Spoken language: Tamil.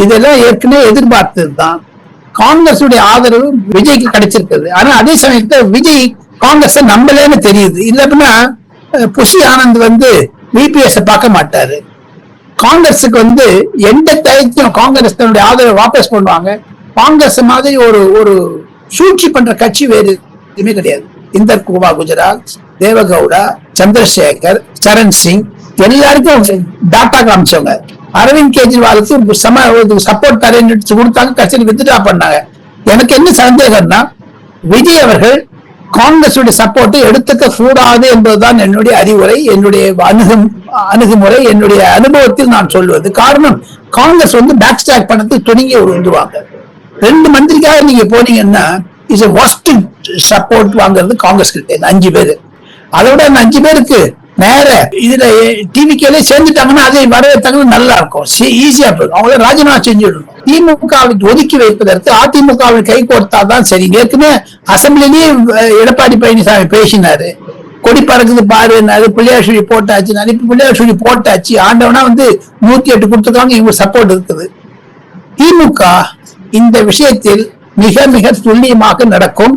இதெல்லாம் ஏற்கனவே எதிர்பார்த்ததுதான். காங்கிரஸ் ஆதரவு விஜய்க்கு கிடைச்சிருக்குது. ஆனா அதே சமயத்துல விஜய் காங்கிரஸ் நம்பலன்னு தெரியுது. இல்லைன்னா புஷி ஆனந்த் விபிஎஸ் பார்க்க மாட்டாரு. காங்கிரஸுக்கு எந்த டயத்தையும் காங்கிரஸ் தன்னுடைய ஆதரவை வாபஸ் பண்ணுவாங்க. காங்கிரஸ் மாதிரி ஒரு சூழ்ச்சி பண்ற கட்சி வேறு எதுவுமே கிடையாது. இந்தர் குமார் குஜரால், தேவகவுடா, சந்திரசேகர், சரண் சிங் எல்லாருக்கும் டாட்டா காமிச்சவங்க. அரவிந்த் கெஜ்ரிவாலுக்கு சப்போர்ட் தரேன்னு கொடுத்தாங்க, கட்சியில் வித்ட்ரா பண்ணாங்க. எனக்கு என்ன சந்தேகம்னா, விஜய் அவர்கள் காங்கிரஸுடைய சப்போர்ட்டை எடுத்துக்க கூடாது என்பதுதான் என்னுடைய அறிவுரை, என்னுடைய அணுகுமுறை, என்னுடைய அனுபவத்தில் நான் சொல்வது. காரணம், காங்கிரஸ் பேக் ஸ்டாக் பண்ணது துணிங்கி வந்துருவாங்க. 2 மந்திரிக்காக நீங்க போனீங்கன்னா இஸ் ஒஸ்ட் சப்போர்ட் வாங்குறது காங்கிரஸ் கிட்ட 5 பேரு. அதோட 5 பேருக்கு நேர இதுல டிவிக்கே சேர்ந்துட்டாங்கன்னா அதை வரவேற்றாங்கன்னா நல்லா இருக்கும், ஈஸியா இருக்கும். அவங்கள ராஜினாமா செஞ்சுடணும். திமுகவை ஒதுக்கி வைப்பதற்கு அதிமுகவை கை கோர்த்தாதான் சரி. ஏற்கனவே அசம்பிளிலேயே எடப்பாடி பழனிசாமி பேசினாரு, கொடி பறக்குது பாருன்னாரு, பிள்ளையார் போட்டாச்சு. இப்ப பிள்ளையார் போட்டாச்சு, ஆண்டவனா 108 கொடுத்துருக்காங்க. இவங்க சப்போர்ட் இருக்குது. திமுக இந்த விஷயத்தில் மிக மிக துல்லியமாக நடக்கும்.